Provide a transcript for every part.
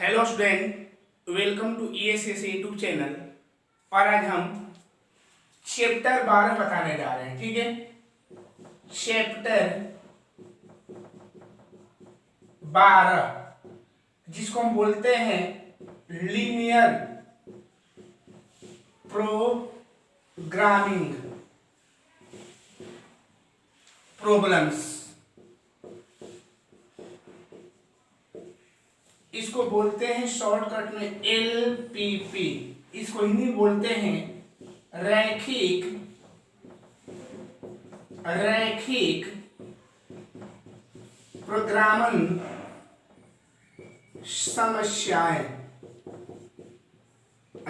Hello student, welcome to ESS YouTube channel. और आज हम चैप्टर 12 बताने जा रहे हैं। ठीक है, चैप्टर 12 जिसको हम बोलते हैं लीनियर प्रोग्रामिंग प्रॉब्लम्स। इसको बोलते हैं शॉर्टकट में LPP। इसको हिंदी में बोलते हैं रैखिक प्रोग्रामन समस्याएं।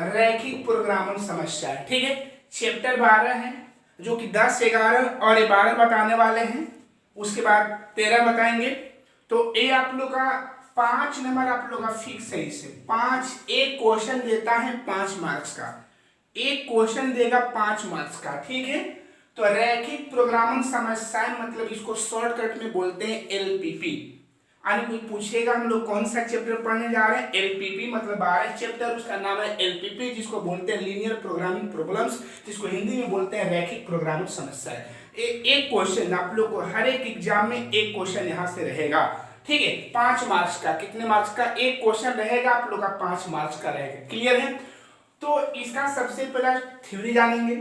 रैखिक प्रोग्रामन समस्याएं। ठीक है, चैप्टर 12 है जो कि 10, 11 और 12 बताने वाले हैं। उसके बाद 13 बताएंगे। तो ये आप लोग का 5 नंबर आप लोग का फिक्स है। इसे 5 एक क्वेश्चन देता है 5 मार्क्स का। एक क्वेश्चन देगा 5 मार्क्स का। ठीक है, तो रैखिक प्रोग्रामिंग समस्याएं मतलब इसको शॉर्टकट में बोलते हैं LPP। आने कोई पूछेगा हम लोग कौन सा चैप्टर पढ़ने जा रहे हैं, LPP मतलब 12 चैप्टर, उसका नाम है LPP, जिसको बोलते हैं लीनियर प्रोग्रामिंग प्रॉब्लम्स, जिसको हिंदी में बोलते हैं रैखिक प्रोग्रामिंग समस्याएं। एक क्वेश्चन आप लोग को हर एक एग्जाम में एक क्वेश्चन यहां से रहेगा। ठीक है, 5 मार्क्स का। कितने मार्क्स का? एक क्वेश्चन रहेगा आप लोग का 5 मार्क्स का रहेगा। क्लियर है? तो इसका सबसे पहले थ्योरी जानेंगे,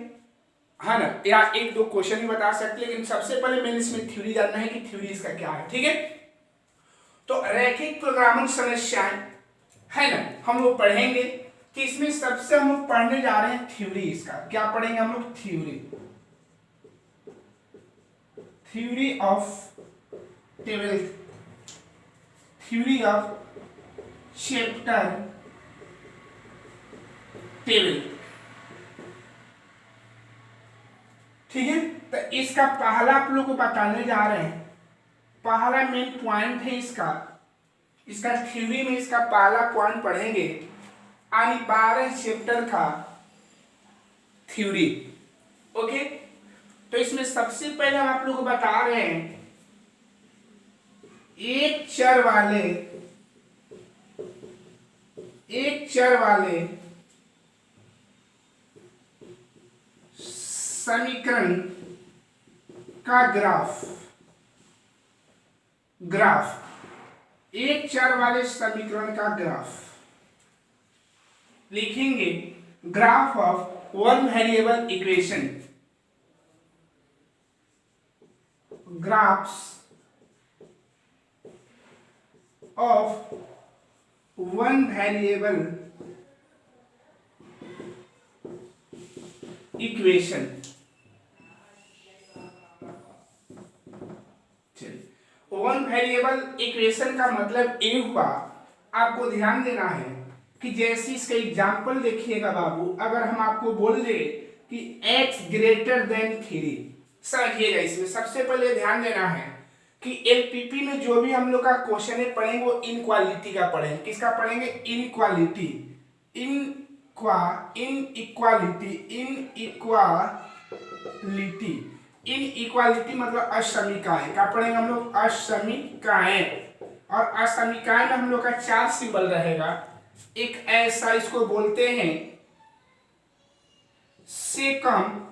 है ना, या एक दो क्वेश्चन भी बता सकते हैं, लेकिन सबसे पहले मैंने इसमें थ्योरी जानना है कि थ्योरी इसका क्या है। ठीक है, तो रैखिक प्रोग्रामिंग समस्याएं है ना, हम लोग पढ़ेंगे कि इसमें सबसे हम लोग पढ़ने जा रहे हैं थ्योरी। इसका क्या पढ़ेंगे हम लोग? Theory of twelfth, theory of chapter 12। ठीक है, तो इसका पहला आप लोग को बताने जा रहे हैं। पहला मेन पॉइंट है इसका थ्योरी में इसका पहला पॉइंट पढ़ेंगे 12 चैप्टर का थ्योरी। ओके, तो इसमें सबसे पहले हम आप लोग को बता रहे हैं एक चर वाले समीकरण का ग्राफ, एक चर वाले समीकरण का ग्राफ लिखेंगे। Graph of one variable equation, graphs of one variable equation. One variable equation का मतलब ये हुआ, आपको ध्यान देना है कि जैसे इसका एग्जाम्पल देखिएगा बाबू, अगर हम आपको बोल दे कि x ग्रेटर देन 3, समझिएगा। इसमें सबसे पहले ध्यान देना है कि LPP में जो भी हम लोग का क्वेश्चन है पढ़ेंगे वो इनक्वालिटी का पढ़ेंगे। किसका पढ़ेंगे? इनक्वालिटी। इनइक्वालिटी मतलब असमीकाएं। क्या पढ़ेंगे हम लोग? असमीकाएं। और असमीकाएं में हम लोग का 4 सिंबल रहेगा। एक ऐसा, इसको बोलते हैं से कम,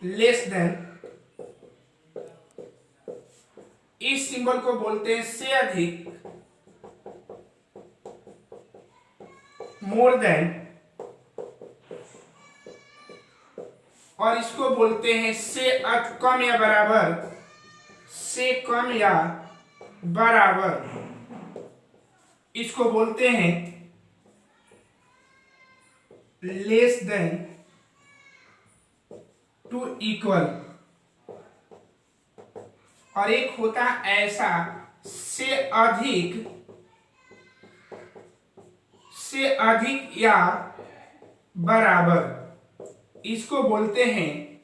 लेस देन। इस सिंबल को बोलते हैं से अधिक, मोर देन। और इसको बोलते हैं से कम या बराबर, से कम या बराबर। इसको बोलते हैं लेस देन टू इक्वल। और एक होता ऐसा से अधिक या बराबर। इसको बोलते हैं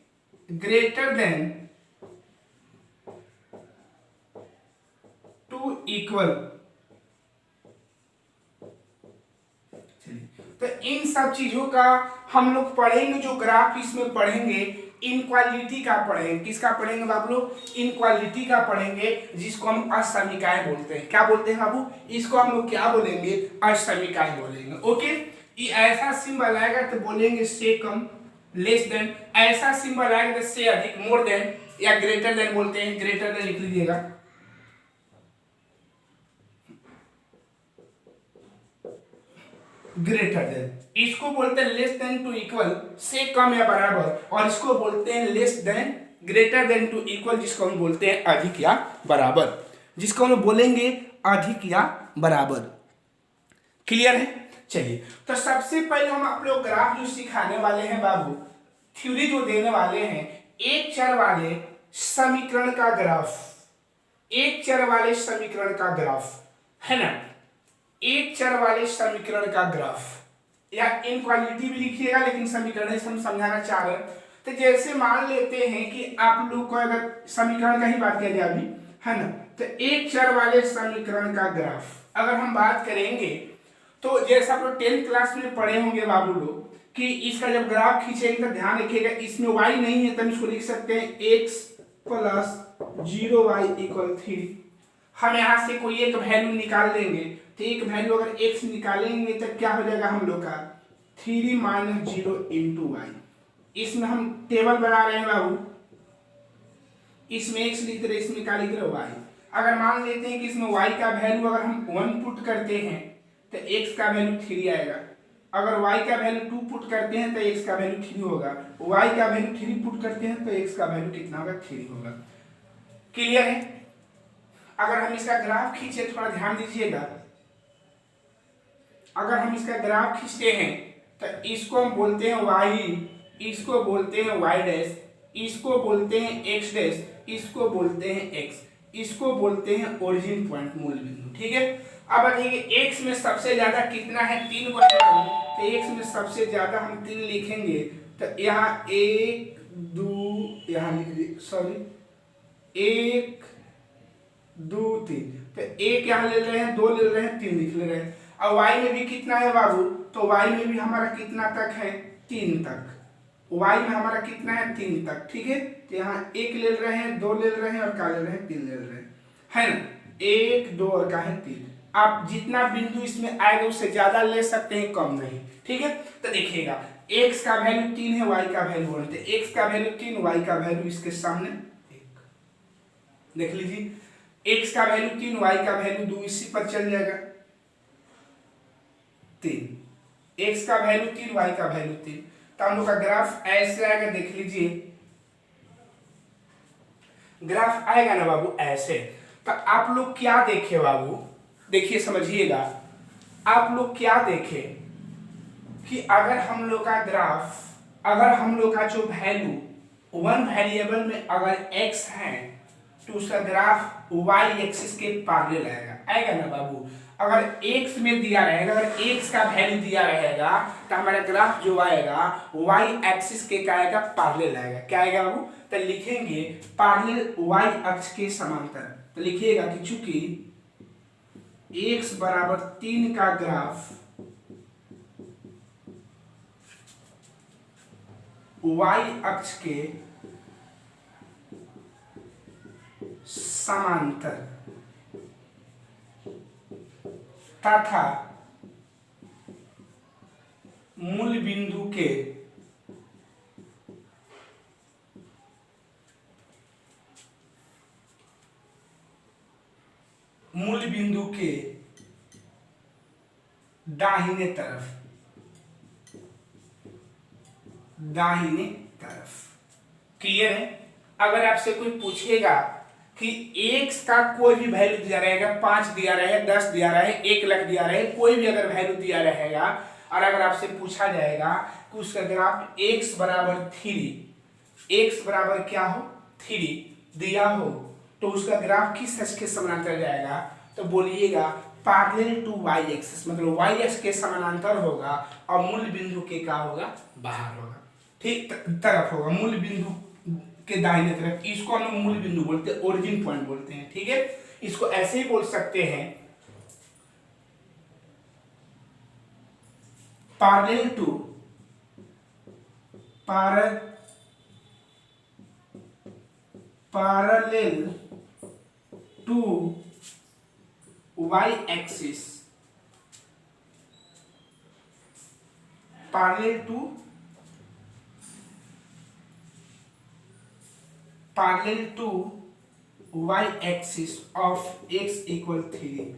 ग्रेटर देन टू इक्वल। तो इन सब चीजों का हम लोग पढ़ेंगे। जो ग्राफ इसमें पढ़ेंगे इनक्वालिटी का पढ़ेंगे। किसका पढ़ेंगे बाबू लोग? इनक्वालिटी का पढ़ेंगे, जिसको हम असमीकाएं बोलते हैं। क्या बोलते हैं बाबू? इसको हम लोग क्या बोलेंगे? असमीकाएं बोलेंगे। ओके, ये ऐसा सिंबल आएगा तो बोलेंगे से कम, लेस देन। ऐसा सिंबल आएगा तो से अधिक, मोर देन या ग्रेटर देन बोलते हैं। ग्रेटर देन लिख लीजिएगा। ग्रेटर देन, इसको बोलते हैं लेस देन टू इक्वल, से कम या बराबर, और इसको बोलते हैं less than, greater than to equal, जिसको हम बोलते हैं अधिक या बराबर, जिसको हम बोलेंगे अधिक या बराबर। क्लियर है? चलिए, तो सबसे पहले हम आप लोग ग्राफ जो सिखाने वाले हैं बाबू, थ्योरी जो देने वाले हैं, एक चर वाले समीकरण का ग्राफ, एक चर वाले समीकरण का ग्राफ है ना, एक चर वाले समीकरण का ग्राफ, या इनक्वालिटी भी लिखिएगा, लेकिन समीकरण से हम समझाना चाह रहे हैं। तो जैसे मान लेते हैं कि आप लोग को अगर समीकरण का ही बात किया जाए अभी, है ना, तो एक चर वाले समीकरण का ग्राफ अगर हम बात करेंगे, तो जैसा आप लोग 10th क्लास में पढ़े होंगे बाबू लोग, कि इसका जब ग्राफ खींचेंगे तो ध्यान रखिएगा इसमें y नहीं है, तो हम इसको लिख सकते हैं x + 0y = 3। हम यहाँ से कोई एक वैल्यू निकाल लेंगे, तो एक वैल्यू अगर x निकालेंगे तो क्या हो जाएगा हम लोग का 3 - 0 × y। इसमें हम टेबल बना रहे हैं बाबू, इसमें x लिख रहे, इसमें क्या लिख रहे y। अगर मान लेते हैं कि इसमें y का वैल्यू अगर हम 1 पुट करते हैं तो x का वैल्यू 3 आएगा। अगर y का वैल्यू 2 पुट करते हैं तो x का वैल्यू 3 होगा। y का वैल्यू 3 पुट करते हैं तो x का वैल्यू कितना होगा? 3 होगा। क्लियर है? अगर हम इसका ग्राफ खींचे, थोड़ा ध्यान दीजिएगा, अगर हम इसका ग्राफ खींचते हैं तो इसको हम बोलते हैं y, इसको बोलते हैं y डैश, इसको बोलते हैं x डैश, इसको बोलते हैं x, इसको बोलते हैं ओरिजिन पॉइंट, मूल बिंदु। ठीक है, अब देखिए x में सबसे ज्यादा कितना है? 3 को है, तो x में सबसे ज्यादा हम 3 लिखेंगे, तो यहाँ 1 2, यहाँ लिख दिए, सॉरी 1 2 3, तो 1 यहाँ ले रहे हैं, 2 ले रहे हैं, 3 लिख ले रहे हैं। अब y में भी कितना है बाबू? तो y में भी हमारा कितना तक है? 3 तक। y में हमारा कितना है? 3 तक। ठीक है, तो यहाँ 1 ले रहे हैं, 2 ले रहे हैं, और क्या ले रहे हैं? 3 ले रहे हैं, है ना। 1 2 और क्या है? 3। आप जितना बिंदु इसमें आएगा उससे ज्यादा ले सकते हैं, कम नहीं। ठीक है, तो देखिएगा x का वैल्यू 3 है, y का वैल्यू 1 है। x का वैल्यू 3, y का वैल्यू इसके सामने 1। देख लीजिए, x का वैल्यू 3, y का वैल्यू 2, इसी पर चल जाएगा 3। x का वैल्यू 3, y का वैल्यू 3, तो हम लोग का ग्राफ ऐसे आएगा। देख लीजिए, ग्राफ आएगा ना बाबू ऐसे। तो आप लोग क्या देखे बाबू? देखिए समझिएगा, आप लोग क्या देखे कि अगर हम लोग का ग्राफ, अगर हम लोग का जो वैल्यू वन वेरिएबल में अगर x है, तो उसका ग्राफ y एक्सिस के पैरेलल आएगा। आएगा ना बाबू? अगर x में दिया रहेगा, अगर x का वैल्यू दिया रहेगा, तो हमारा ग्राफ जो आएगा y एक्सिस के क्या आएगा? पैरेलल आएगा। क्या आएगा बाबू? तो लिखेंगे पैरेलल y अक्ष के समांतर। तो लिखिएगा कि चूंकि x = 3 का ग्राफ y अक्ष के समांतर तथा मूल बिंदु के दाहिने तरफ। क्लियर है? अगर आपसे कोई पूछेगा कि x का कोई भी वैल्यू दिया रहेगा, 5 दिया रहे, 10 दिया रहे, 1 लाख दिया रहे, कोई भी अगर वैल्यू दिया रहेगा, और अगर आपसे पूछा जाएगा कि उसका ग्राफ x = 3, x बराबर क्या हो? 3 दिया हो, तो उसका ग्राफ किस अक्ष के समानांतर जाएगा? तो बोलिएगा पैरेलल टू y एक्सिस, मतलब y अक्ष के समानांतर होगा, और मूल बिंदु के क्या होगा? बाहर होगा। ठीक, तरफ होगा, मूल बिंदु के दाहिने तरफ। इसको हम मूल बिंदु बोलते हैं, ओरिजिन पॉइंट बोलते हैं। ठीक है, इसको ऐसे ही बोल सकते हैं, parallel to parallel to y axis, parallel to y axis of x equal 3।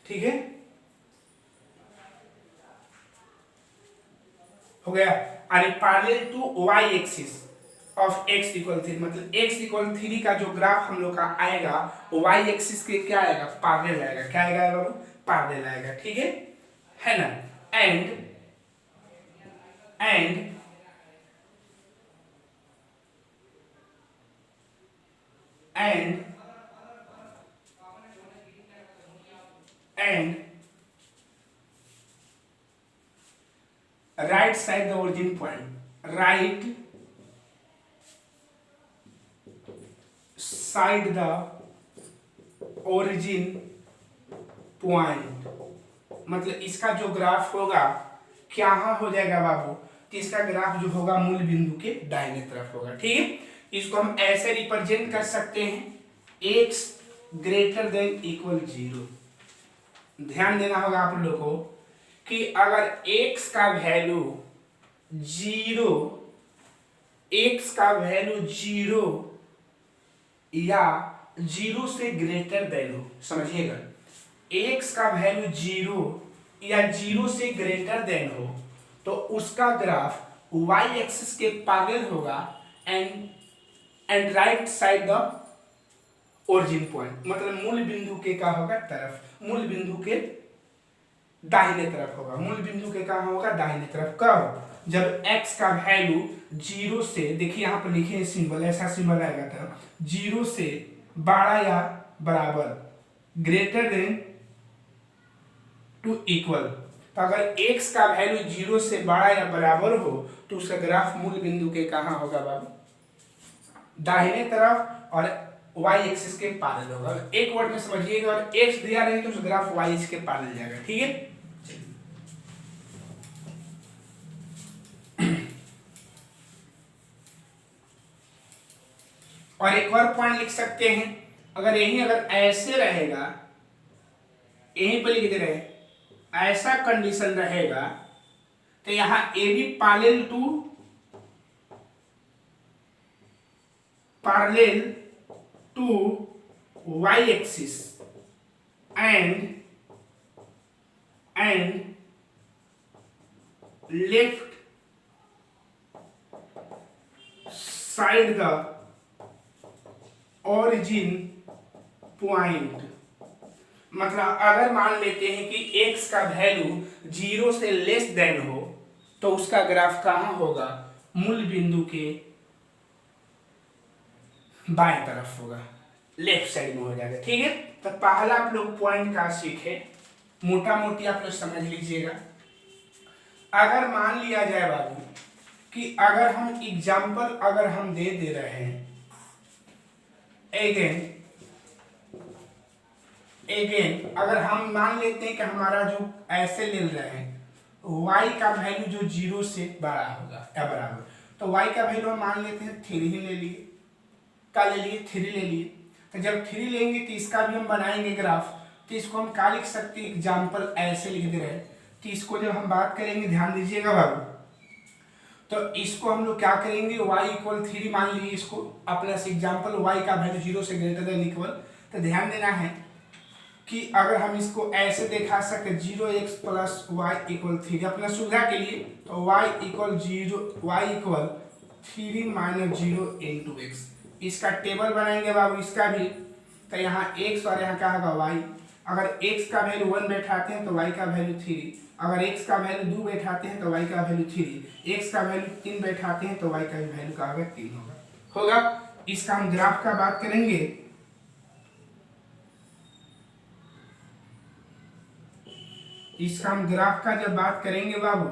ठीक है, हो गया। अरे parallel to y axis of x equal 3, मतलब x इक्वल 3 का जो ग्राफ हम लोग का आएगा वो y एक्सिस के क्या आएगा, पैरेलल आएगा। क्या आएगा बाबू, पैरेलल आएगा। ठीक है ना। And right side the origin point, right side the origin point, मतलब इसका जो ग्राफ होगा क्या हो जाएगा बाबू, कि इसका ग्राफ जो होगा मूल बिंदु के दाहिने तरफ होगा। ठीक है, इसको हम ऐसे रिप्रेजेंट कर सकते हैं, x ग्रेटर देन इक्वल 0। ध्यान देना होगा आप लोगों को कि अगर x का वैल्यू 0 या 0 से ग्रेटर देन हो, समझिएगा, x का वैल्यू 0 या 0 से ग्रेटर देन हो तो उसका ग्राफ y एक्सिस के पैरेलल होगा and right side the origin point, मतलब मूल बिंदु के क्या होगा तरफ, मूल बिंदु के दाहिने तरफ होगा। मूल बिंदु के कहाँ होगा, दाहिने तरफ। कब, जब x का वैल्यू 0 से, देखिए यहाँ पर लिखे सिंबल, ऐसा सिंबल आएगा था, 0 से बड़ा या बराबर, ग्रेटर देन टू इक्वल। तो अगर x का वैल्यू 0 से बड़ा या बराबर हो तो उसका ग्राफ मूल बिंदु के कहाँ होगा बाबू, दाहिने तरफ और y एक्सिस के पैरेलल होगा। एक वर्ड में समझिएगा, और x दिया रहे तो उस ग्राफ y एक्सिस के पैरेलल जाएगा। ठीक है, और एक और पॉइंट लिख सकते हैं, अगर ऐसे रहेगा, यहीं पर लिख दे रहे, ऐसा कंडीशन रहेगा तो यहां A B parallel to y axis and left side the origin point. मतलब अगर मान लेते हैं कि x का वैल्यू 0 से लेस देन हो तो उसका ग्राफ कहाँ होगा, मूल बिंदु के बाएं तरफ होगा, लेफ्ट साइड में हो जाएगा। ठीक है, तो पहला आप लोग पॉइंट का सीखे, मोटा मोटी आप लोग समझ लीजिएगा। अगर मान लिया जाए बाबू कि अगर हम एग्जाम्पल अगर हम दे रहे हैं, अगेन अगर हम मान लेते हैं कि हमारा जो ऐसे ले रहे हैं y का वैल्यू जो 0 से बड़ा होगा या बराबर, तो y का वैल्यू हम मान लेते हैं 3 ही ले लिए, क्या ले लिए, 3 ले लिए। तो जब 3 लेंगे तो इसका भी हम बनाएंगे ग्राफ, तो इसको हम क्या लिख सकते हैं, एग्जाम्पल ऐसे लिख दे रहे हैं। तो इसको जब हम बात करेंगे, ध्यान दीजिएगा बाबू, तो इसको हम लोग क्या करेंगे, y इक्वल 3 मान लीजिए इसको अपना से एग्जाम्पल, y का वैल्यू 0 से ग्रेटर देन इक्वल। तो ध्यान देना है कि अगर हम इसको ऐसे दिखा सकते 0x प्लस वाई इक्वल 3 अपना सुविधा के लिए, तो y equal 3 minus 0 into x, इसका टेबल बनाएंगे बाबू, इसका भी। तो यहाँ x और यहाँ क्या होगा y, अगर x का वैल्यू 1 बैठाते हैं तो y का वैल्यू 3, अगर x का वैल्यू 2 बैठाते हैं तो y का वैल्यू 3, x का वैल्यू 3 बैठाते हैं तो y का वैल्यू का होगा 3 होगा। इसका हम ग्राफ का बात करेंगे, इसका हम ग्राफ का जब बात करेंगे बाबू,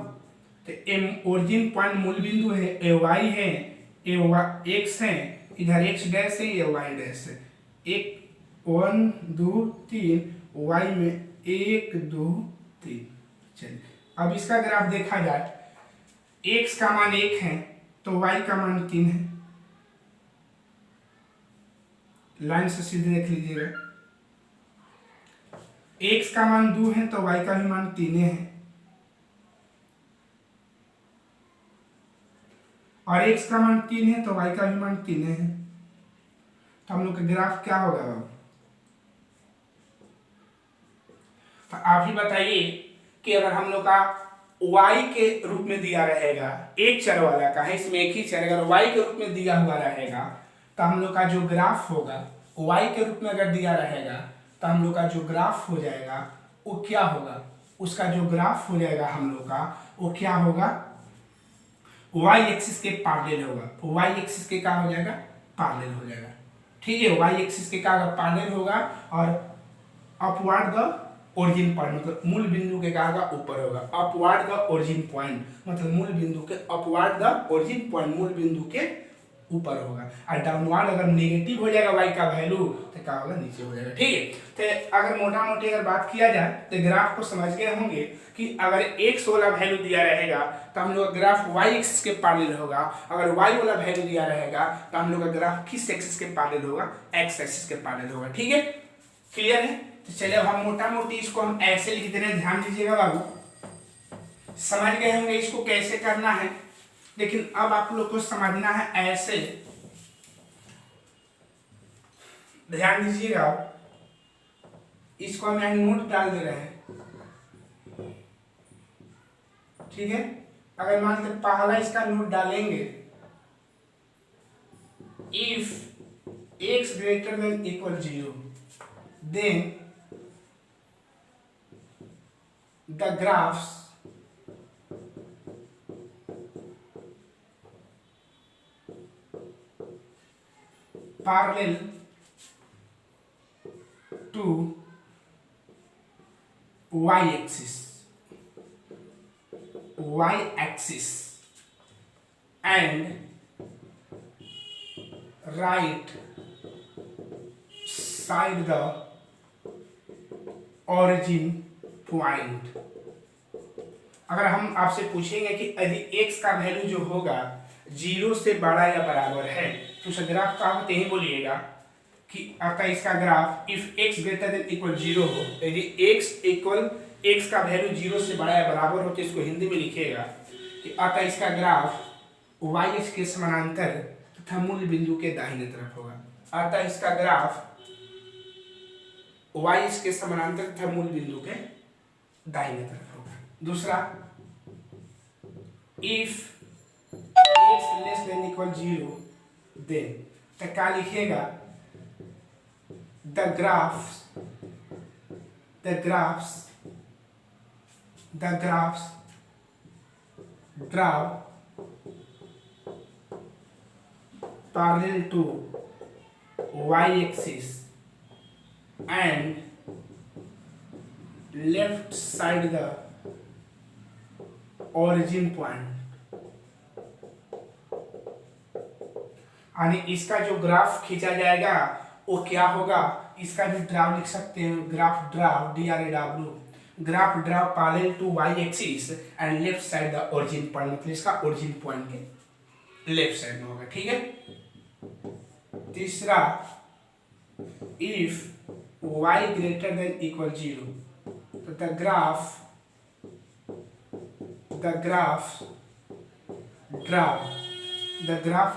तो ओरिजिन पॉइंट मूल बिंदु है, ए वाई है, ए एक्स है, इधर एक्स डैश है, ये वाई डैश है, 1 2 3 वाई में 1 2 3। चलिए अब इसका ग्राफ देखा जाए, एक्स का मान 1 है, तो y का मान 3 है, लाइन से सीधे देख लीजिएगा। x का मान 2 है तो y का भी मान 3 है, और x का मान 3 है तो y का भी मान 3 है। तो हम लोग का ग्राफ क्या होगा? तो आप ही बताइए कि अगर हम लोग का y के रूप में दिया रहेगा, एक चर वाला का है, इसमें एक ही चर, अगर y के रूप में दिया हुआ रहेगा तो हम लोग का जो ग्राफ होगा, y के रूप में अगर दिया रहेगा तो हम लोग का जो ग्राफ हो जाएगा वो क्या होगा? उसका जो ग्राफ हो जाएगा हम लोग का वो क्या होगा? y एक्सिस के पैरेलल होगा। y एक्सिस के क्या हो जाएगा? पैरेलल हो जाएगा। ठीक है, y एक्सिस के क्या पैरेलल होगा और अपवर्ड द ओरिजिन पॉइंट, मतलब मूल बिंदु के क्या होगा? ऊपर होगा। अपवर्ड द ओरिजिन पॉइंट मतलब मूल बिंदु के अपवर्ड द ओरिजिन पॉइंट मूल बिंदु के ऊपर होगा। और डाउनवर्ड अगर नेगेटिव हो जाएगा y का वैल्यू तो क्या होगा? नीचे हो जाएगा। ठीक है, तो अगर मोटा मोटी अगर बात किया जाए तो ग्राफ को समझ गए होंगे कि अगर x वाला वैल्यू दिया रहेगा तो हम लोग का ग्राफ y एक्सिस के पैरेलल होगा, अगर y वाला वैल्यू दिया रहेगा तो हम लोग का ग्राफ किस एक्सिस के पैरेलल होगा? x एक्सिस के पैरेलल होगा। ठीक है, क्लियर है? तो चलिए अब हम मोटा मोटी इसको हम ऐसे लिख दे रहे हैं, ध्यान दीजिएगा बाबू, समझ गए होंगे इसको कैसे करना है। लेकिन अब आप लोग को समझना है ऐसे, ध्यान दीजिएगा, इसको हम यहाँ नोट डाल दे रहे हैं। ठीक है, अगर मान लीजिए पहला इसका नोट डालेंगे, if x greater than equal 0 then the graphs parallel to y axis and right side the origin point। अगर हम आपसे पूछेंगे कि यदि x का वैल्यू जो होगा 0 से बड़ा या बराबर है तो उसका ग्राफ क्या होते ही बोलिएगा कि अतः इसका graph if x greater than equal 0 हो, यदि x का वैल्यू 0 से बड़ा या बराबर हो तो इसको हिंदी में लिखिएगा कि अतः इसका ग्राफ y एक्सिस के समानांतर तथा मूल बिंदु के दाहिने तरफ होगा। अतः इसका ग्राफ y एक्सिस के समानांतर तथा मूल बिंदु के दाहिने तरफ होगा। दूसरा, if x less than equal 0 then तो क्या लिखिएगा? the graphs draw parallel to y axis and left side the origin point। यानी इसका जो ग्राफ खींचा जाएगा वो क्या होगा? इसका भी ड्राव लिख सकते हैं, graph draw DRAW, graph draw parallel to y axis and left side the origin point, मतलब इसका ओरिजिन पॉइंट के लेफ्ट साइड में होगा। ठीक है। तीसरा, if y greater than equal 0 तो the graph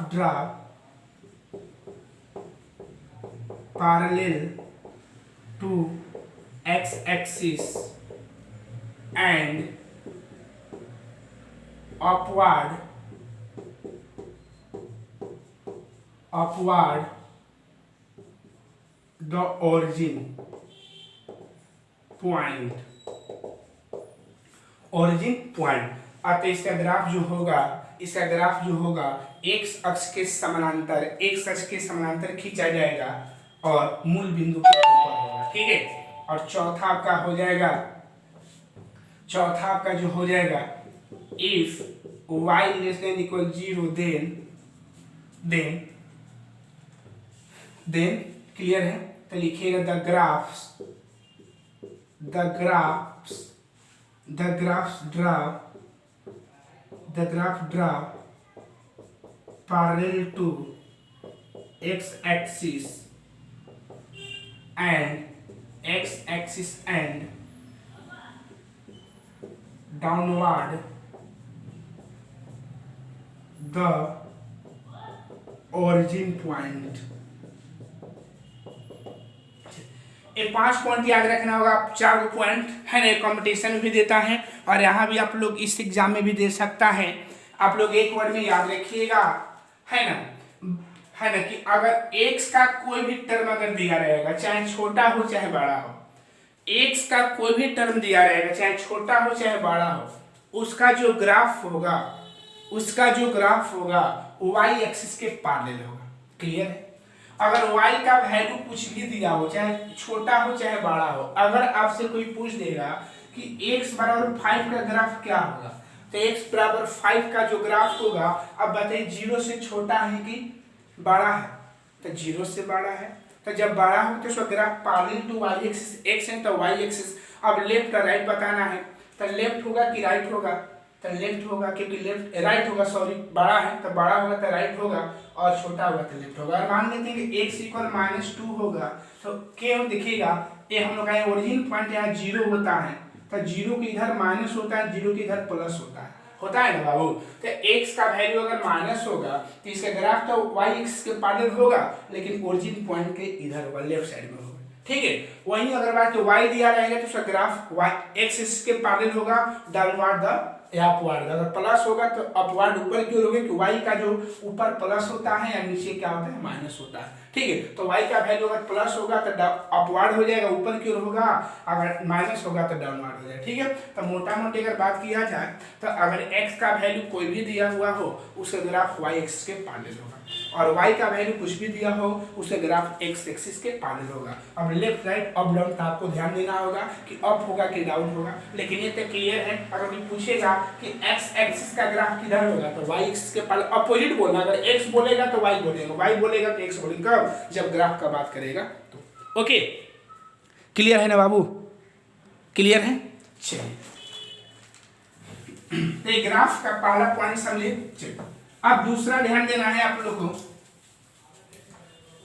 draw parallel to x axis and upward the origin point। अतः इसका ग्राफ जो होगा x अक्ष के समानांतर खींचा जाएगा और मूल बिंदु के ऊपर होगा। ठीक है। और चौथा आपका जो हो जाएगा if y less than equal 0 then clear है तो लिखिएगा the graph draw parallel to x axis and downward the origin point। ये 5 पॉइंट याद रखना होगा। 4 पॉइंट है ना, कंपटीशन भी देता है और यहाँ भी आप लोग इस एग्जाम में भी दे सकता है। आप लोग एक वर्ड में याद रखिएगा, है ना कि अगर x का कोई भी टर्म अगर दिया रहेगा, चाहे छोटा हो चाहे बड़ा हो, x का कोई भी टर्म दिया रहेगा चाहे छोटा हो चाहे बड़ा हो, उसका जो ग्राफ होगा y एक्सिस के पैरेलल होगा। क्लियर है? अगर y का वैल्यू कुछ भी दिया हो, चाहे छोटा हो चाहे बड़ा हो, अगर आपसे कोई पूछ देगा कि x बराबर 5 का ग्राफ क्या होगा, तो x बराबर 5 का जो ग्राफ होगा, अब बताइए 0 से छोटा है कि बड़ा है, तो 0 से बड़ा है। तो जब बड़ा हो तो उसका graph parallel to y axis, x है तो y एक्सिस। अब लेफ्ट का राइट बताना है, तो लेफ्ट होगा कि राइट होगा, तो लेफ्ट होगा, क्योंकि राइट होगा, सॉरी बड़ा है तो बड़ा होगा तो राइट होगा, और छोटा होगा तो लेफ्ट होगा। और मान लेते हैं कि x इक्वल -2 होगा, तो क्या दिखेगा, ये हम लोग का ओरिजिन पॉइंट यहाँ 0 होता है, तो 0 के इधर माइनस होता है, 0 के इधर प्लस होता है ना बाबू। तो x का वैल्यू अगर माइनस होगा तो इसका ग्राफ तो y एक्सिस के पैरेलल होगा, लेकिन ओरिजिन पॉइंट के इधर होगा, लेफ्ट साइड में होगा। ठीक है, वहीं अगर बात तो y दिया रहेगा तो उसका ग्राफ y एक्सिस के पैरेलल होगा, डाउनवर्ड द अपवर्ड। अगर प्लस होगा तो अपवर्ड ऊपर की ओर होगा, कि y का जो ऊपर प्लस होता है या नीचे क्या होता है, माइनस होता है। ठीक है, तो y का वैल्यू अगर प्लस होगा तो अपवर्ड हो जाएगा, ऊपर की ओर होगा, अगर माइनस होगा तो डाउनवर्ड हो जाएगा। ठीक है, तो मोटा मोटी अगर बात किया जाए तो अगर x का वैल्यू कोई भी दिया हुआ हो, उसका ग्राफ y एक्सिस के पैरेलल होगा, और y का वैल्यू कुछ भी दिया हो, उसका ग्राफ x एक्सिस के पैरेलल होगा। अब लेफ्ट राइट अप डाउन का आपको ध्यान देना होगा कि अप होगा कि डाउन होगा, लेकिन ये तो क्लियर है। अगर कोई पूछेगा कि x एक्सिस का ग्राफ किधर होगा, तो y एक्सिस के पैरेलल अपोजिट बोलना। अगर x बोलेगा तो y बोलेगा, y बोलेगा तो x बोलेगा, कब, जब ग्राफ का बात करेगा तो। ओके, क्लियर है ना बाबू? क्लियर है? चलिए, तो ग्राफ का पहला पॉइंट समझे। चलिए, अब दूसरा ध्यान देना है आप लोगों को,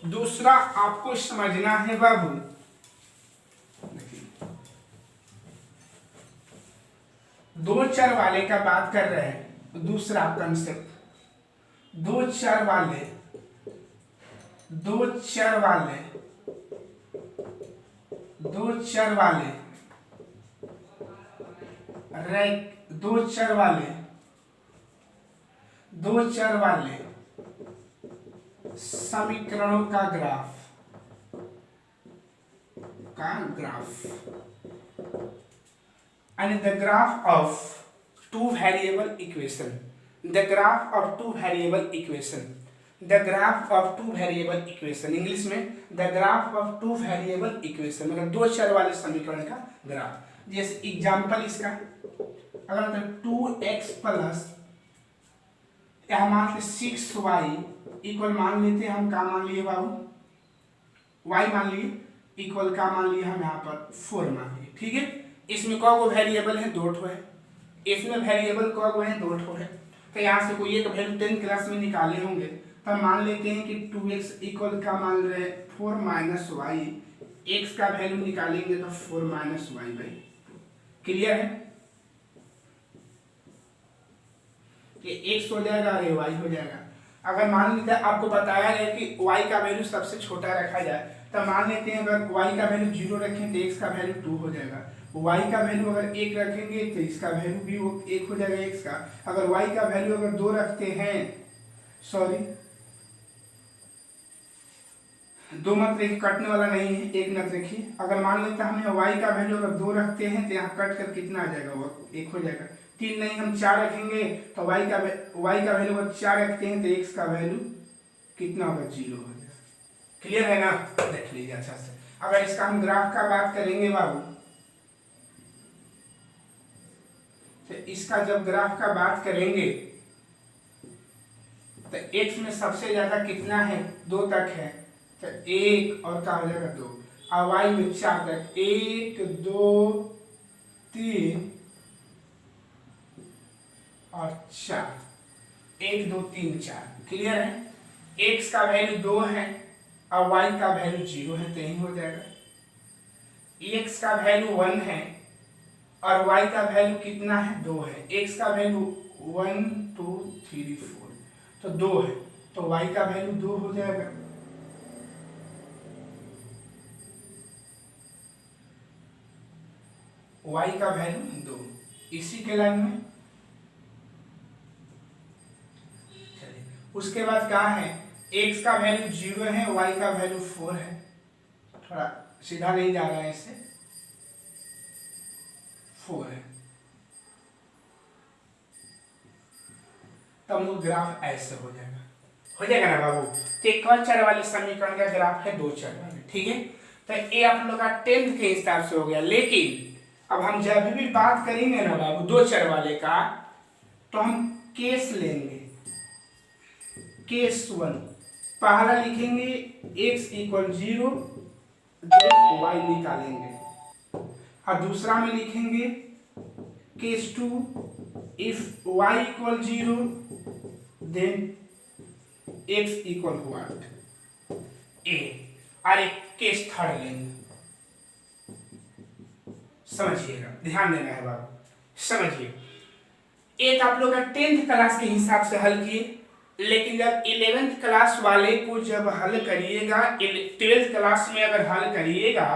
दूसरा आपको समझना है बाबू। दो चर वाले का बात कर रहे हैं, दूसरा कंसेप्ट, दो चर वाले समीकरणों का graph and the graph of two variable equation, English में the graph of two variable equation, मतलब दो चर वाले समीकरण का ग्राफ। जैसे एग्जांपल इसका, अगर मतलब 2x प्लस यहाँ मान लेते 6y इक्वल, मान लेते हैं हम, क्या मान लिए बाबू, y मान लिए, इक्वल का मान लिए हम यहाँ पर 4 मान लिए। ठीक है, इसमें कौन को वेरिएबल है, 2 ठो है, इसमें वेरिएबल कौन को है, 2 ठो है। तो यहाँ से कोई एक वैल्यू 10 क्लास में निकाले होंगे, तो मान लेते हैं कि 2x इक्वल का मान रहे 4 माइनस वाई, x का वैल्यू निकालेंगे तो 4 माइनस वाई बाई। क्लियर है? कि x हो जाएगा और y हो जाएगा। अगर मान लेते हैं आपको बताया है कि y का वैल्यू सबसे छोटा रखा जाए, तो मान लेते हैं अगर y का वैल्यू 0 रखें तो x का वैल्यू 2 हो जाएगा, y का वैल्यू अगर 1 रखेंगे तो इसका वैल्यू भी 1 हो जाएगा x का। अगर y का वैल्यू अगर 2 रखते हैं, सॉरी 2 मत रखिए, कटने वाला नहीं है, 1 मत रखिए। अगर मान लेते हैं हमने y का वैल्यू अगर 2 रखते हैं तो यहाँ कट कर कितना आ जाएगा, वो 1 हो जाएगा। 3 नहीं, हम 4 रखेंगे तो y का वैल्यू अगर 4 रखते हैं तो x का वैल्यू कितना होगा, 0 हो जाएगा। क्लियर है ना? देख लीजिए अच्छा से। अगर इसका हम ग्राफ का बात करेंगे बाबू, तो इसका जब ग्राफ का बात करेंगे तो x में सबसे ज्यादा कितना है, 2 तक है, तो 1 और क्या हो जाएगा 2, और y में 4 तक, 1 2 3 और 4, 1 2 3 4। क्लियर है? x का वैल्यू 2 है और y का वैल्यू 0 है, तो यही हो जाएगा। x का वैल्यू 1 है और y का वैल्यू कितना है? 2 है। x का वैल्यू 1 2 3 4 तो 2 है, तो y का वैल्यू 2 हो जाएगा। y का वैल्यू 2 इसी के लाइन में। चलिए उसके बाद क्या है? x का वैल्यू 0 है, y का वैल्यू 4 है। थोड़ा सीधा नहीं जा रहा है, इससे 4 है। तब वो ग्राफ ऐसे हो जाएगा ना बाबू। तो एक और चर वाले समीकरण का ग्राफ है 2 चर वाले, ठीक है? तो ये आप लोग का 10th के हिसाब से हो गया। लेकिन अब हम जब भी बात करेंगे ना बाबू 2 चर वाले का, तो हम केस लेंगे। केस 1 पहला लिखेंगे x = 0, y निकालेंगे, और दूसरा में लिखेंगे case 2 if y = 0 then x = what? a। और एक केस थर्ड लेंगे। समझिएगा, ध्यान देना है बाबू, समझिए। एक आप लोग का 10th क्लास के हिसाब से हल किए, लेकिन जब 11th क्लास वाले को जब हल करिएगा, 12th क्लास में अगर हल करिएगा,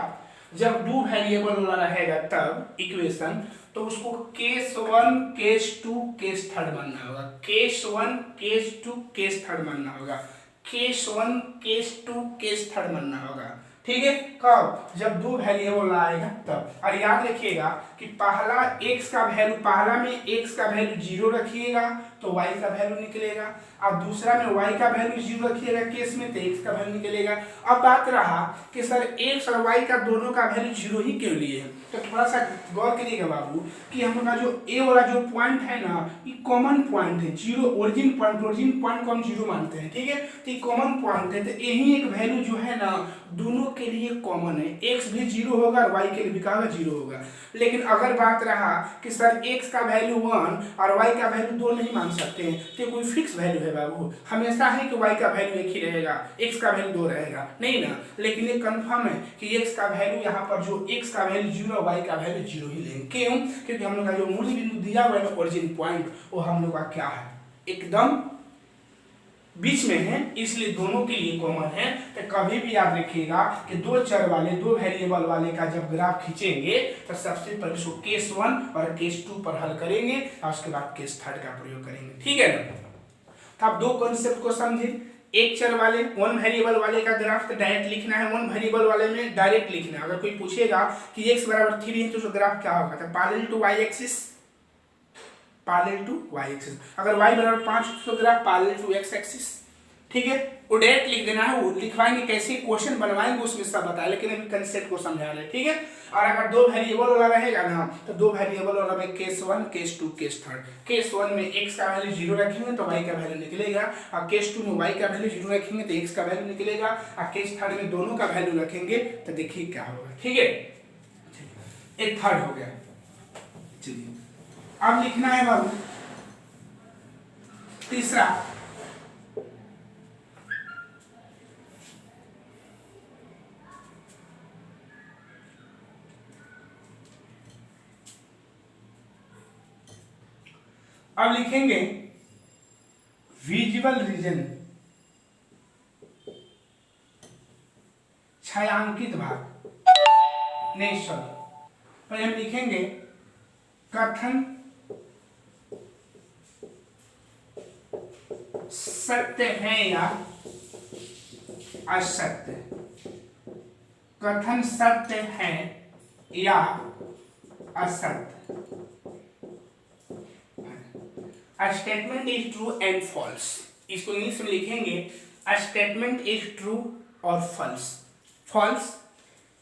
जब 2 वेरिएबल वाला रहेगा तब इक्वेशन, तो उसको केस 1 केस 2 केस थर्ड मानना होगा। केस 1 केस 2 केस थर्ड मानना होगा। केस 1 केस 2 केस थर्ड मानना होगा, ठीक है? कब? जब 2 वेरिएबल आएगा तब। और याद रखिएगा कि पहला x का वैल्यू, पहला में x का वैल्यू 0 रखिएगा तो y का वैल्यू निकलेगा, और दूसरा में y का वैल्यू 0 रखिएगा केस में, तो x का वैल्यू निकलेगा। अब बात रहा कि सर x और y का दोनों का वैल्यू 0 ही क्यों लिए हैं, तो थोड़ा सा गौर करिएगा बाबू कि हम लोग का जो a वाला जो पॉइंट है ना, ये कॉमन पॉइंट है। 0 ओरिजिन पॉइंट को हम 0 मानते हैं, ठीक है? तो ये कॉमन पॉइंट है, तो यही एक वैल्यू जो है ना दोनों के लिए कॉमन है। x भी 0 होगा और y के लिए भी क्या होगा? 0 होगा। लेकिन अगर बात रहा कि सर x का वैल्यू 1 और y का वैल्यू 2 नहीं मान सकते हैं, तो कोई फिक्स वैल्यू है बाबू? हमेशा है कि y का वैल्यू 1 ही रहेगा, x का वैल्यू 2 रहेगा, नहीं ना? लेकिन ये कंफर्म है कि x का वैल्यू यहाँ पर जो x का वैल्यू 0 और y का वैल्यू 0 ही लेंगे। क्यों? क्योंकि हम लोग का जो मूल बिंदु दिया हुआ है ओरिजिन पॉइंट, वो हम लोग का क्या है? एकदम बीच में है, इसलिए दोनों के लिए कॉमन है। तो कभी भी याद रखिएगा कि 2 चर वाले 2 वेरिएबल वाले का जब ग्राफ खींचेंगे तो सबसे पहले उसको केस 1 और केस 2 पर हल करेंगे और उसके बाद केस थर्ड का प्रयोग करेंगे, ठीक है ना? तो आप 2 कॉन्सेप्ट को समझे। एक चर वाले 1 वेरिएबल वाले का ग्राफ तो डायरेक्ट लिखना है, 1 वेरिएबल वाले में डायरेक्ट लिखना है। अगर कोई पूछेगा कि x = 3 है तो उसका ग्राफ क्या होगा? तो parallel to y axis, parallel to y axis. अगर y = 5 तो graph parallel to x axis, ठीक है? वो डायरेक्ट लिख देना है, वो लिखवाएंगे कैसे क्वेश्चन बनवाएंगे उसमें सब बताया, लेकिन अभी कंसेप्ट को समझा रहे, ठीक है? और अगर 2 वेरिएबल वाला रहेगा ना, तो 2 वेरिएबल वाला में case 1 case 2 case third. Case 1 में x का वैल्यू 0 रखेंगे तो y का वैल्यू निकलेगा, और केस 2 में y का वैल्यू 0 रखेंगे तो x का वैल्यू निकलेगा, और केस थर्ड में दोनों का वैल्यू रखेंगे तो देखिए क्या होगा, ठीक है? एक थर्ड हो गया। चलिए अब लिखना है बाबू तीसरा। अब लिखेंगे विजुअल रीजन, छायांकित भाग, नहीं सॉरी, पहले हम लिखेंगे कथन सत्य है या असत्य। कथन सत्य है या असत्य। A statement is true and false। इसको इंग्लिश में लिखेंगे A statement is true और false। false,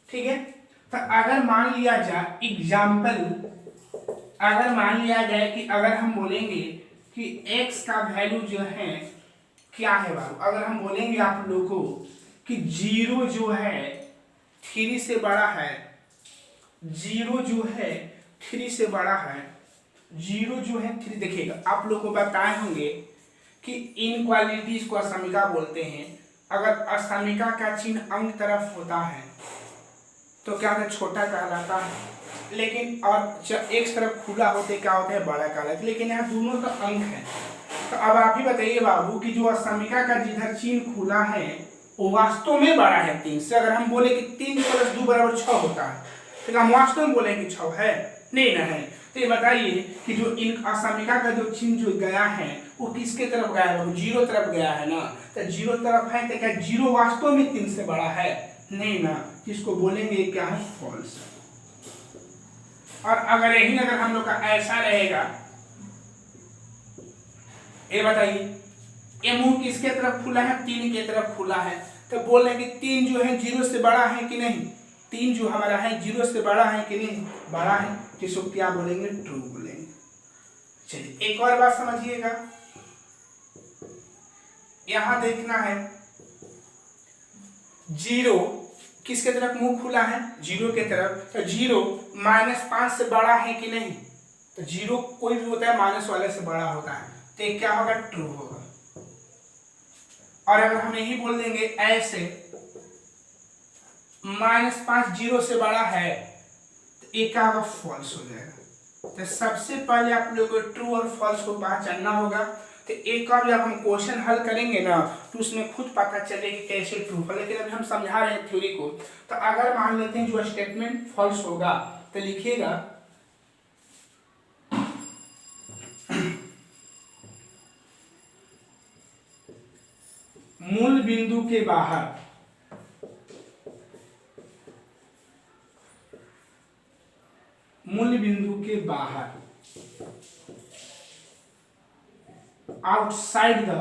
ठीक है? तो अगर मान लिया जाए एग्जाम्पल, अगर मान लिया जाए कि अगर हम बोलेंगे कि x का वैल्यू जो है क्या है बाबू, अगर हम बोलेंगे आप लोगों को कि 0 जो है 3 से बड़ा है, 0 जो है 3 से बड़ा है, 0 जो है 3, देखिएगा आप लोग को बताए होंगे कि इनक्वालिटीज को असमिका बोलते हैं। अगर असमिका का चिन्ह अंक तरफ होता है तो क्या होता है, छोटा कहलाता है, लेकिन और जब एक तरफ खुला होते क्या होता है, बड़ा कहलाता है। लेकिन यहाँ दोनों का अंक है। तो अब आप ही बताइए बाबू कि जो असमिका का जिधर चिन्ह खुला है वो वास्तव में बड़ा है 3 से। अगर हम बोले कि 3 + 2 = 6 होता है तो हम वास्तव में बोले कि 6 है, नहीं ना है। तो ये बताइए कि जो इन असमिका का जो चिन्ह जो गया है वो किसके तरफ गया है, वो 0 तरफ गया है ना। तो 0 तरफ है तो क्या 0 वास्तव में 3 से बड़ा है, नहीं ना, जिसको बोलेंगे क्या है, फॉल्स। और अगर यही अगर हम लोग का ऐसा रहेगा, ये बताइए ये मुंह किसके तरफ खुला है, 3 के तरफ खुला है। तो बोल रहे हैं कि 3 जो है 0 से बड़ा है कि नहीं, 3 जो हमारा है 0 से बड़ा है कि नहीं, बड़ा है, जिसको क्या बोलेंगे, ट्रू बोलेंगे। चलिए एक और बात समझिएगा, यहां देखना है 0 किसके तरफ मुंह खुला है, 0 के तरफ। तो 0 -5 से बड़ा है कि नहीं, तो 0 कोई भी होता है माइनस वाले से बड़ा होता है, तो ये क्या होगा, ट्रू होगा। और अगर हम यही बोल देंगे ऐसे -5 0 से बड़ा है तो ये क्या होगा, फॉल्स हो जाएगा। तो सबसे पहले आप लोगों को ट्रू और फॉल्स को पहचानना होगा। तो एक का जब हम क्वेश्चन हल करेंगे ना तो उसमें खुद पता चलेगा कि कैसे ट्रू है। लेकिन अभी हम समझा रहे हैं थ्योरी को। तो अगर मान लेते हैं जो स्टेटमेंट फॉल्स होगा तो लिखिएगा मूल बिंदु के बाहर मूल बिंदु के बाहर outside the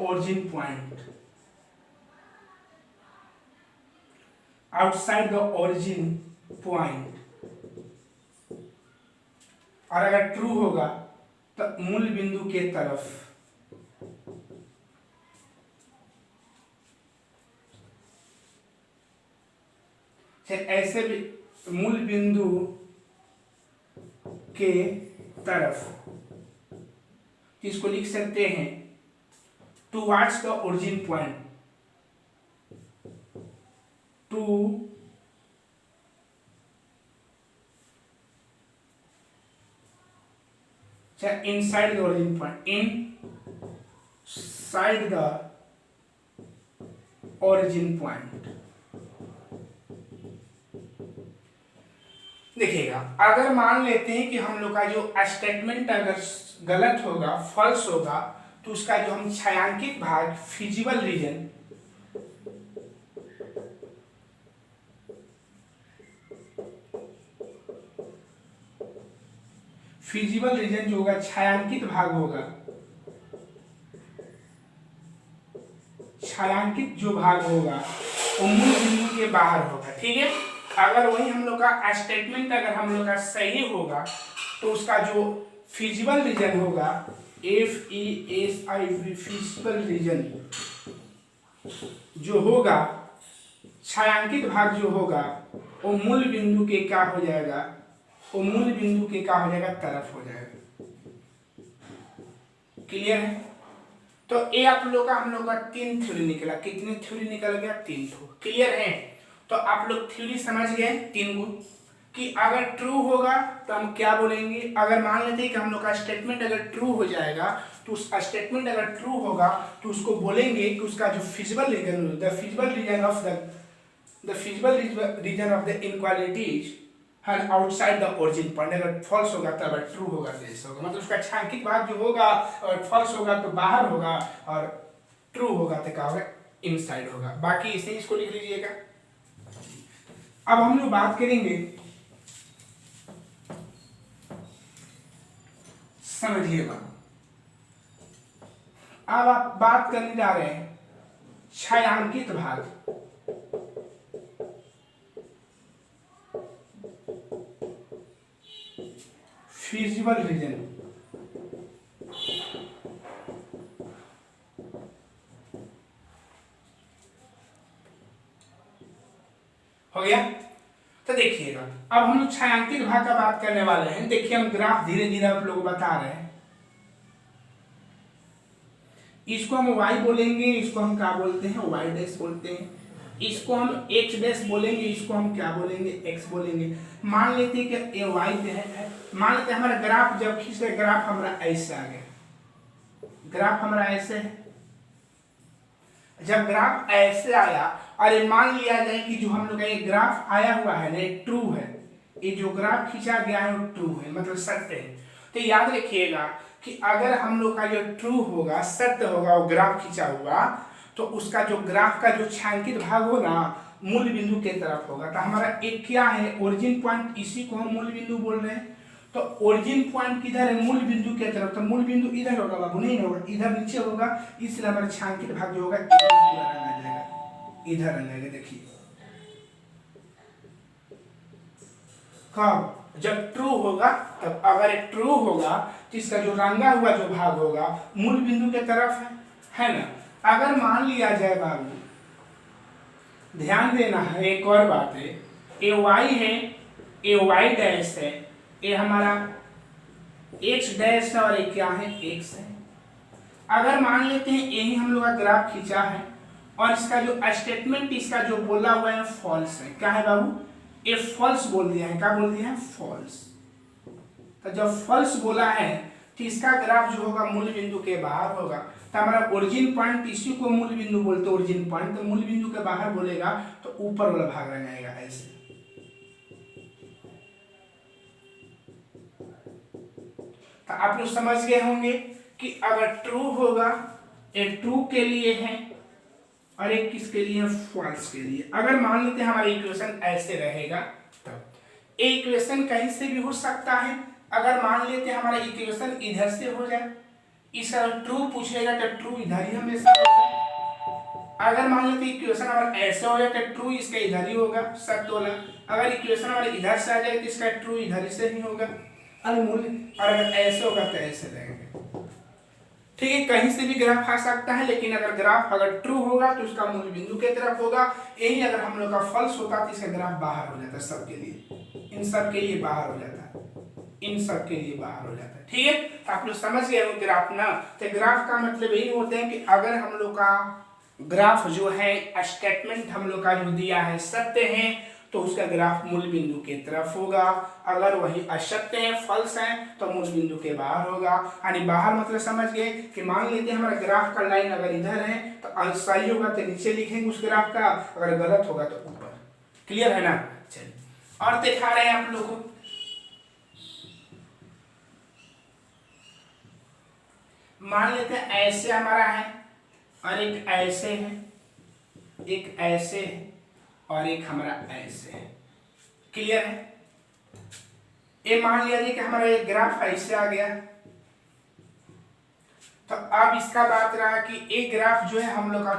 origin point, outside the origin point। और अगर ट्रू होगा तो मूल बिंदु के तरफ, ऐसे भी मूल बिंदु के तरफ, इसको लिख सकते हैं towards the origin point, to inside the origin point, inside the origin point। देखिएगा अगर मान लेते हैं कि हम लोग का जो स्टेटमेंट अगर गलत होगा, फॉल्स होगा, तो उसका जो हम छायांकित भाग फिजिबल रीजन, फिजिबल रीजन जो होगा छायांकित भाग होगा, छायांकित जो भाग होगा वो मूल बिंदु के बाहर होगा। ठीक है, अगर वही हम लोग का स्टेटमेंट अगर हम लोग का सही होगा तो उसका जो फिजिबल रीजन होगा FESI फिजिबल रीजन जो होगा, छायांकित भाग जो होगा वो मूल बिंदु के क्या हो जाएगा, वो मूल बिंदु के क्या हो जाएगा, तरफ हो जाएगा। क्लियर है। तो ये आप लोग का हम लोग का 3 थ्योरी निकला। कितनी थ्योरी निकल गया, 3 थ्योरी। क्लियर है। तो आप लोग थ्योरी समझ गए 3 को कि अगर ट्रू होगा तो हम क्या बोलेंगे। अगर मान लेते हैं कि हम लोग का स्टेटमेंट अगर ट्रू हो जाएगा तो उस स्टेटमेंट अगर ट्रू होगा तो उसको बोलेंगे कि उसका जो feasible region, the feasible region of the inequalities है आउटसाइड द ओरिजिन पॉइंट। अगर फॉल्स होगा तब ट्रू होगा, जैसे होगा मतलब उसका छायांकित भाग जो होगा, और फॉल्स होगा तो बाहर होगा, और ट्रू होगा तो क्या होगा, इनसाइड होगा। बाकी इसे इसको लिख लीजिएगा। अब हम लोग बात करेंगे, समझिएगा, अब आप बात करने जा रहे हैं छायांकित भाग। फिजिबल रीजन हो गया। तो देखिएगा अब हम लोग छायांकित भाग का बात करने वाले हैं। देखिए हम ग्राफ धीरे धीरे आप लोगों को बता रहे हैं। इसको हम y बोलेंगे, इसको हम क्या बोलते हैं, y डैश बोलते हैं। इसको हम x डैश बोलेंगे, इसको हम क्या बोलेंगे, x बोलेंगे। मान लेते हैं कि ये y पे है, मान लेते हैं हमारा ग्राफ जब खींचे, ग्राफ हमारा ऐसे आ गया, ग्राफ हमारा ऐसे है। जब ग्राफ ऐसे आया और ये मान लिया जाए कि जो हम लोग का ये ग्राफ आया हुआ है ना, ये ट्रू है, ये जो ग्राफ खींचा गया है वो ट्रू है, मतलब सत्य है। तो याद रखिएगा कि अगर हम लोग का जो ट्रू होगा, सत्य होगा, वो ग्राफ खींचा हुआ, तो उसका जो ग्राफ का जो छायांकित भाग हो ना, मूल बिंदु के तरफ होगा। तो हमारा एक क्या है, ओरिजिन पॉइंट, इसी को हम मूल बिंदु बोल रहे हैं। तो ओरिजिन पॉइंट किधर है, मूल बिंदु के तरफ। तो मूल बिंदु इधर होगा बाबू, नहीं होगा, इधर नीचे होगा, इसलिए हमारा छायांकित भाग जो होगा इधर पूरा रंगा जाएगा, इधर रंगेगा। देखिए कब, जब ट्रू होगा तब। अगर ट्रू होगा तो इसका जो रंगा हुआ जो भाग होगा मूल बिंदु के तरफ है ना। अगर मान लिया जाए बाबू, ध्यान देना है, एक और बात है, ए वाई है, ए वाई डैश है, ये हमारा एक्स डैश है और ये क्या है, एक्स है। अगर मान लेते हैं यही हम लोग का ग्राफ खींचा है और इसका जो स्टेटमेंट, इसका जो बोला हुआ है फॉल्स है। क्या है बाबू, ये फॉल्स बोल दिया है। क्या बोल दिया है, फॉल्स। तो जब फॉल्स बोला है तो इसका ग्राफ जो होगा मूल बिंदु के बाहर होगा। तो हमारा ओरिजिन पॉइंट, इसी को मूल बिंदु बोलते हैं, ओरिजिन पॉइंट। तो मूल बिंदु के बाहर बोलेगा तो ऊपर वाला भाग रहेगा ऐसे। तो आप लोग समझ गए होंगे कि अगर ट्रू होगा, एक ट्रू के लिए है और एक किसके लिए, फॉल्स के लिए। अगर मान लेते हैं हमारा इक्वेशन ऐसे रहेगा, तब इक्वेशन कहीं से भी हो सकता है। अगर मान लेते हैं हमारा इक्वेशन इधर से हो जाए, इसका ट्रू पूछेगा तो ट्रू इधर ही हमेशा होगा। अगर मान लेते हैं इक्वेशन हमारा ऐसे हो जाए तो ट्रू इसका इधर ही होगा, सत्य वाला। अगर इक्वेशन हमारे इधर से आ जाए तो इसका ट्रू इधर से ही होगा, अनुमूल। और अगर ऐसे होगा तो ऐसे रहेंगे। ठीक है, कहीं से भी ग्राफ आ सकता है, लेकिन अगर ग्राफ अगर ट्रू होगा तो उसका मूल बिंदु के तरफ होगा। यही अगर हम लोग का फॉल्स होता तो इसका ग्राफ बाहर हो जाता है, सबके लिए, इन सब के लिए बाहर हो जाता है, इन सब के लिए बाहर हो जाता है। ठीक है, तो आप लोग समझ गए हो ग्राफ ना। तो ग्राफ का मतलब यही होते हैं कि अगर हम लोग का ग्राफ जो है, स्टेटमेंट हम लोग का जो दिया है सत्य है, तो उसका ग्राफ मूल बिंदु के तरफ होगा। अगर वही असत्य है, फॉल्स है, तो मूल बिंदु के बाहर होगा। यानी बाहर मतलब समझ गए कि मान लेते हैं हमारा ग्राफ का लाइन अगर इधर है तो सही होगा तो नीचे लिखेंगे उस ग्राफ का, अगर गलत होगा तो ऊपर। क्लियर है ना। चलिए और दिखा रहे हैं आप लोग को। मान लेते हैं ऐसे हमारा है और एक ऐसे है, एक ऐसे है और एक हमारा ऐसे है। क्लियर है। ये मान लिया कि हमारा एक ग्राफ ऐसे आ गया, तो अब इसका बात रहा कि एक ग्राफ जो है हम लोग का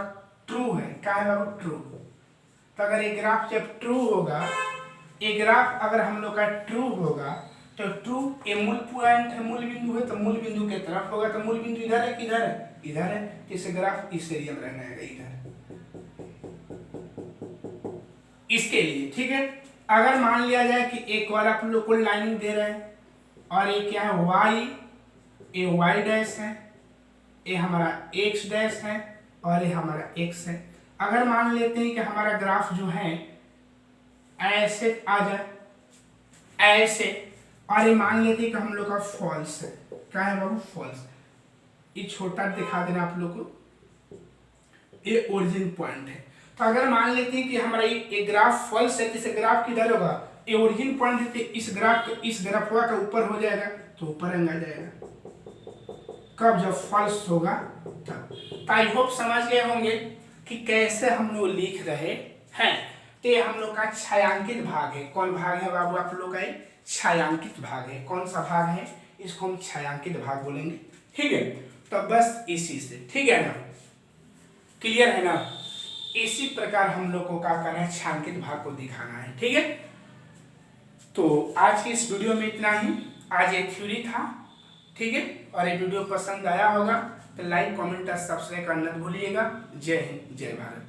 ट्रू है। क्या है बाबू, ट्रू। तो अगर ये ग्राफ जब ट्रू होगा, ये ग्राफ अगर हम लोग का ट्रू होगा तो ट्रू, ये मूल पॉइंट है, मूल बिंदु है, तो मूल बिंदु के तरफ होगा। तो मूल बिंदु इधर है, किधर है, इधर है। इसे ग्राफ इस एरिया में रहना है, इधर इसके लिए। ठीक है, अगर मान लिया जाए कि एक और आप लोग को लाइनिंग दे रहे हैं और ये क्या है, वाई, ये वाई डैश है, ये हमारा एक्स डैश है और ये हमारा एक्स है। अगर मान लेते हैं कि हमारा ग्राफ जो है ऐसे आ जाए, ऐसे, और ये मान लेते हैं कि हम लोग का फॉल्स है। क्या है बाबू, फॉल्स। ये छोटा दिखा देना आप लोग को, ये ओरिजिन पॉइंट है। तो अगर मान लेते हैं कि हमारा ये ग्राफ फॉल्स है, तो इस ग्राफ किधर होगा, ये ओरिजिन पॉइंट है, तो इस ग्राफ हुआ का ऊपर हो जाएगा, तो ऊपर रंगा जाएगा। कब, जब फॉल्स होगा तब। आई होप समझ गए होंगे कि कैसे हम लोग लिख रहे हैं। तो ये हम लोग का छायांकित भाग है। कौन भाग है बाबू आप लोग का, छायांकित भाग है। कौन सा भाग है, इसको हम छायांकित भाग बोलेंगे। ठीक है, तो बस इसी से, ठीक है ना, क्लियर है ना। इसी प्रकार हम लोग को क्या करना है, छायांकित भाग को दिखाना है। ठीक है, तो आज की इस वीडियो में इतना ही। आज ये थ्योरी था। ठीक है, और ये वीडियो पसंद आया होगा तो लाइक, कमेंट और सब्सक्राइब करना भूलिएगा। जय हिंद, जय भारत।